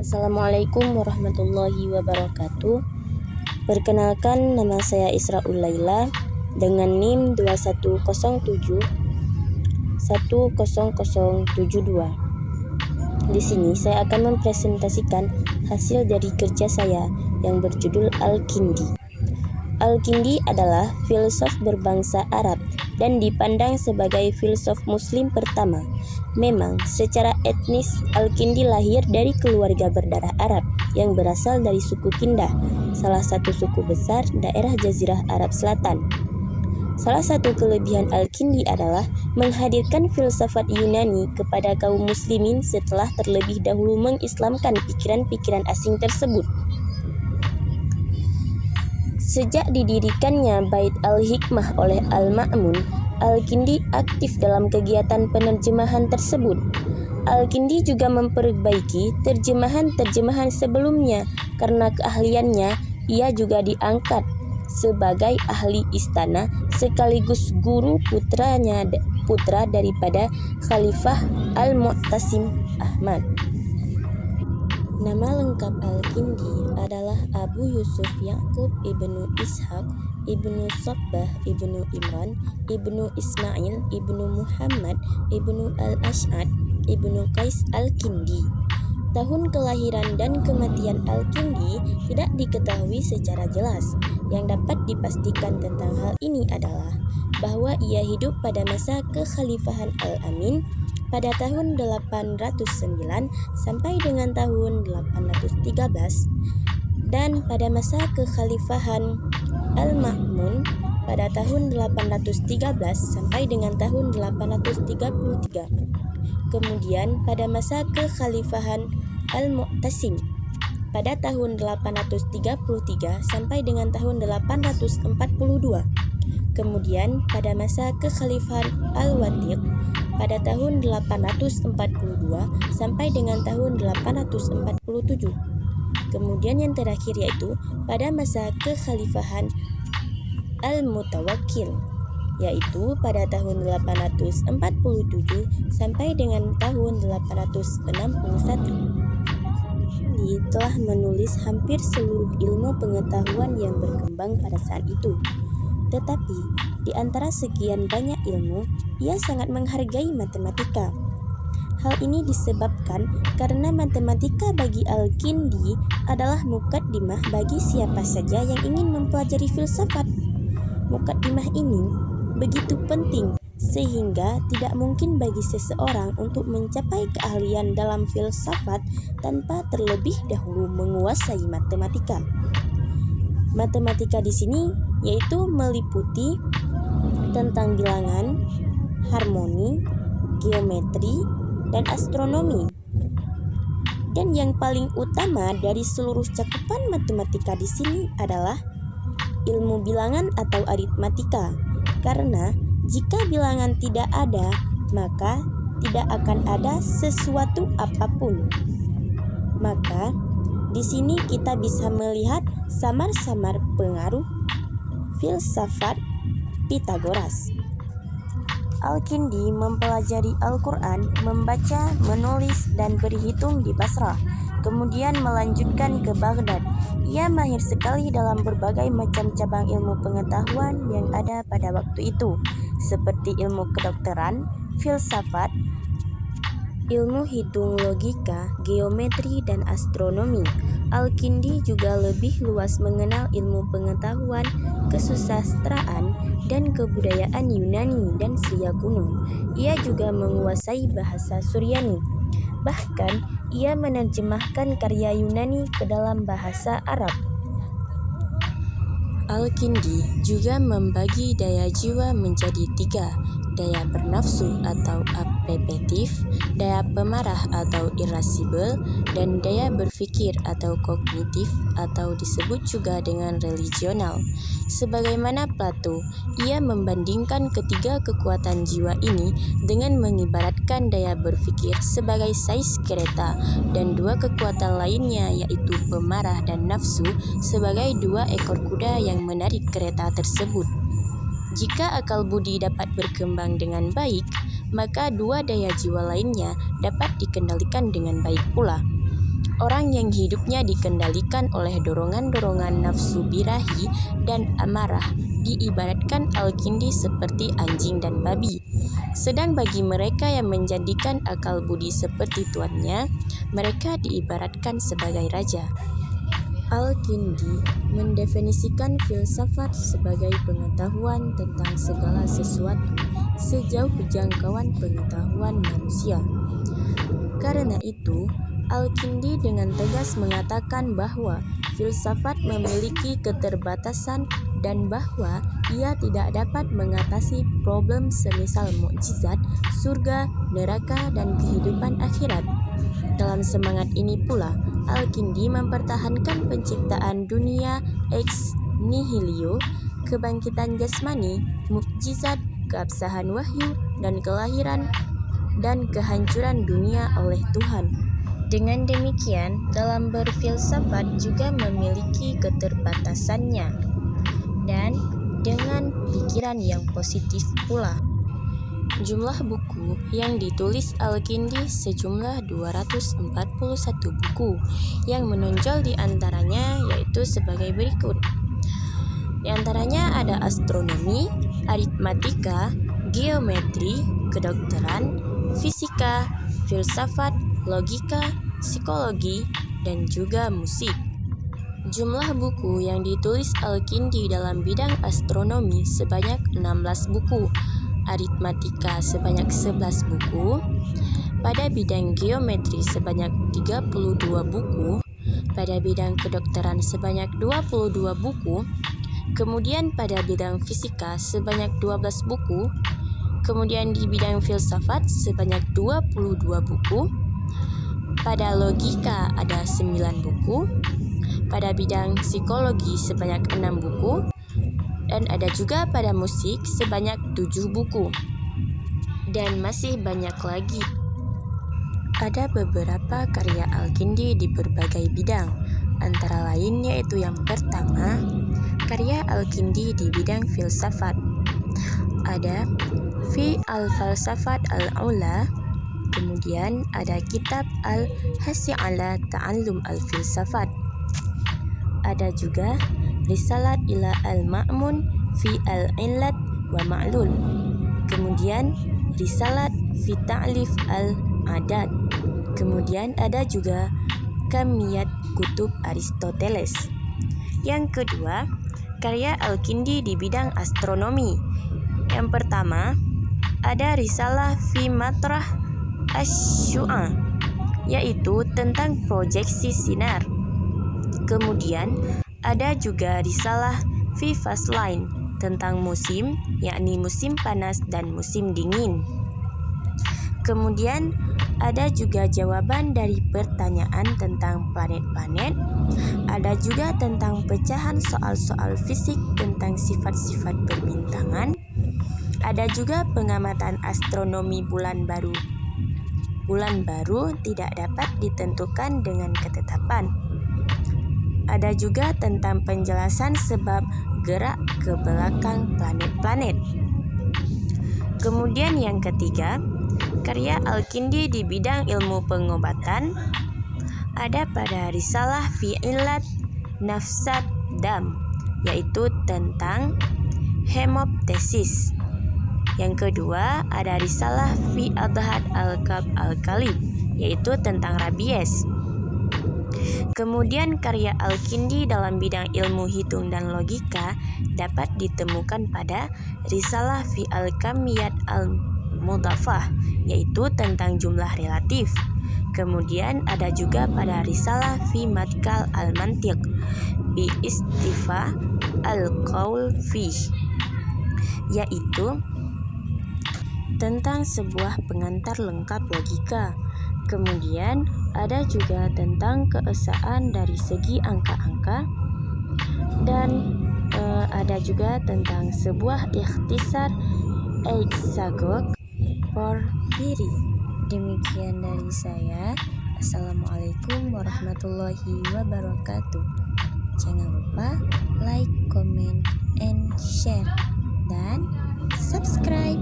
Assalamualaikum warahmatullahi wabarakatuh. Perkenalkan, nama saya Israul Laila dengan NIM 2107 10072. Di sini saya akan mempresentasikan hasil dari kerja saya yang berjudul Al-Kindi. Al-Kindi adalah filsuf berbangsa Arab dan dipandang sebagai filsuf Muslim pertama. Memang, secara etnis, Al-Kindi lahir dari keluarga berdarah Arab yang berasal dari suku Kindah, salah satu suku besar daerah Jazirah Arab Selatan. Salah satu kelebihan Al-Kindi adalah menghadirkan filsafat Yunani kepada kaum muslimin setelah terlebih dahulu mengislamkan pikiran-pikiran asing tersebut. Sejak didirikannya Bait Al-Hikmah oleh Al-Ma'mun, Al-Kindi aktif dalam kegiatan penerjemahan tersebut. Al-Kindi juga memperbaiki terjemahan-terjemahan sebelumnya. Karena keahliannya, ia juga diangkat sebagai ahli istana sekaligus guru putra daripada Khalifah Al-Mu'tasim Ahmad. Nama lengkap Al-Kindi adalah Abu Yusuf Ya'qub ibnu Ishaq ibnu Sabbah ibnu Imran ibnu Ismail ibnu Muhammad ibnu Al-Ash'ad ibnu Qais Al-Kindi. Tahun kelahiran dan kematian Al-Kindi tidak diketahui secara jelas. Yang dapat dipastikan tentang hal ini adalah bahwa ia hidup pada masa kekhalifahan Al-Amin pada tahun 809 sampai dengan tahun 813 dan pada masa kekhalifahan Al-Ma'mun pada tahun 813 sampai dengan tahun 833. Kemudian pada masa kekhalifahan Al-Mu'tasim pada tahun 833 sampai dengan tahun 842. Kemudian pada masa kekhalifahan Al-Wathiq pada tahun 842 sampai dengan tahun 847. Kemudian yang terakhir yaitu pada masa kekhalifahan Al-Mutawakkil, yaitu pada tahun 847 sampai dengan tahun 861. Kindi telah menulis hampir seluruh ilmu pengetahuan yang berkembang pada saat itu. Tetapi, di antara sekian banyak ilmu, ia sangat menghargai matematika. Hal ini disebabkan karena matematika bagi Al-Kindi adalah muqaddimah bagi siapa saja yang ingin mempelajari filsafat. Muqaddimah ini begitu penting sehingga tidak mungkin bagi seseorang untuk mencapai keahlian dalam filsafat tanpa terlebih dahulu menguasai matematika. Matematika di sini yaitu meliputi tentang bilangan, harmoni, geometri, dan astronomi. Dan yang paling utama dari seluruh cakupan matematika di sini adalah ilmu bilangan atau aritmatika. Karena jika bilangan tidak ada, maka tidak akan ada sesuatu apapun. Maka di sini kita bisa melihat samar-samar pengaruh filsafat Pitagoras. Al-Kindi mempelajari Al-Quran, membaca, menulis, dan berhitung di Basrah, kemudian melanjutkan ke Baghdad. Ia mahir sekali dalam berbagai macam cabang ilmu pengetahuan yang ada pada waktu itu, seperti ilmu kedokteran, filsafat, ilmu hitung logika, geometri, dan astronomi. Al-Kindi juga lebih luas mengenal ilmu pengetahuan, kesusastraan, dan kebudayaan Yunani dan Sia kuno. Ia juga menguasai bahasa Suryani. Bahkan, ia menerjemahkan karya Yunani ke dalam bahasa Arab. Al-Kindi juga membagi daya jiwa menjadi 3, daya bernafsu atau appetitif, daya pemarah atau irascible, dan daya berpikir atau kognitif atau disebut juga dengan religional. Sebagaimana Plato, ia membandingkan ketiga kekuatan jiwa ini dengan mengibaratkan daya berpikir sebagai sais kereta dan dua kekuatan lainnya yaitu pemarah dan nafsu sebagai 2 ekor kuda yang menarik kereta tersebut. Jika akal budi dapat berkembang dengan baik, maka 2 daya jiwa lainnya dapat dikendalikan dengan baik pula. Orang yang hidupnya dikendalikan oleh dorongan-dorongan nafsu birahi dan amarah diibaratkan Al-Kindi seperti anjing dan babi. Sedang bagi mereka yang menjadikan akal budi seperti tuannya, mereka diibaratkan sebagai raja. Al-Kindi mendefinisikan filsafat sebagai pengetahuan tentang segala sesuatu sejauh jangkauan pengetahuan manusia. Karena itu, Al-Kindi dengan tegas mengatakan bahwa filsafat memiliki keterbatasan dan bahwa ia tidak dapat mengatasi problem semisal mukjizat, surga, neraka, dan kehidupan akhirat. Dalam semangat ini pula, Al-Kindi mempertahankan penciptaan dunia ex nihilo, kebangkitan jasmani, mukjizat, keabsahan wahyu, dan kelahiran dan kehancuran dunia oleh Tuhan. Dengan demikian, dalam berfilsafat juga memiliki keterbatasannya, dan dengan pikiran yang positif pula. Jumlah buku yang ditulis Al-Kindi sejumlah 241 buku, yang menonjol di antaranya yaitu sebagai berikut. Di antaranya ada astronomi, aritmatika, geometri, kedokteran, fisika, filsafat, logika, psikologi, dan juga musik. Jumlah buku yang ditulis Al-Kindi dalam bidang astronomi sebanyak 16 buku, aritmatika sebanyak 11 buku, pada bidang geometri sebanyak 32 buku, pada bidang kedokteran sebanyak 22 buku, kemudian pada bidang fisika sebanyak 12 buku, kemudian di bidang filsafat sebanyak 22 buku, pada logika ada 9 buku, pada bidang psikologi sebanyak 6 buku, dan ada juga pada musik sebanyak 7 buku. Dan masih banyak lagi. Ada beberapa karya Al-Kindi di berbagai bidang, antara lain yaitu yang pertama, karya Al-Kindi di bidang filsafat. Ada Fi al-Falsafat al-Ula, kemudian ada kitab Al-Hasi ala Ta'allum al-Filsafat. Ada juga Risalat ila al-Ma'mun fi al-Illat wa Ma'lul. Kemudian Risalat fi Ta'lif al-Adat. Kemudian ada juga Kamiyat Kutub Aristoteles. Yang kedua, karya Al-Kindi di bidang astronomi. Yang pertama, ada Risalah fi Matrah Asy-Syu'a, yaitu tentang proyeksi sinar. Kemudian ada juga Risalah fi Faslain, tentang musim, yakni musim panas dan musim dingin. Kemudian ada juga jawaban dari pertanyaan tentang planet-planet. Ada juga tentang pecahan soal-soal fisik tentang sifat-sifat perbintangan. Ada juga pengamatan astronomi bulan baru. Bulan baru tidak dapat ditentukan dengan ketetapan. Ada juga tentang penjelasan sebab gerak ke belakang planet-planet. Kemudian yang ketiga, karya Al-Kindi di bidang ilmu pengobatan. Ada pada Risalah fi Illat Nafsat Dam, yaitu tentang hemoptesis. Yang kedua, ada Risalah fi Adhat al-Kab al-Kalib, yaitu tentang rabies. Kemudian karya Al-Kindi dalam bidang ilmu hitung dan logika dapat ditemukan pada Risalah fi al-Kamiyat al-Mudhafah, yaitu tentang jumlah relatif. Kemudian ada juga pada Risalah fi Madkal al-Mantiq bi Istifa al-Qaul fih, yaitu tentang sebuah pengantar lengkap logika. Kemudian ada juga tentang keesaan dari segi angka-angka, dan ada juga tentang sebuah ikhtisar Exagog Porphyry. Demikian dari saya. Assalamualaikum warahmatullahi wabarakatuh. Jangan lupa like, comment, and share, dan subscribe.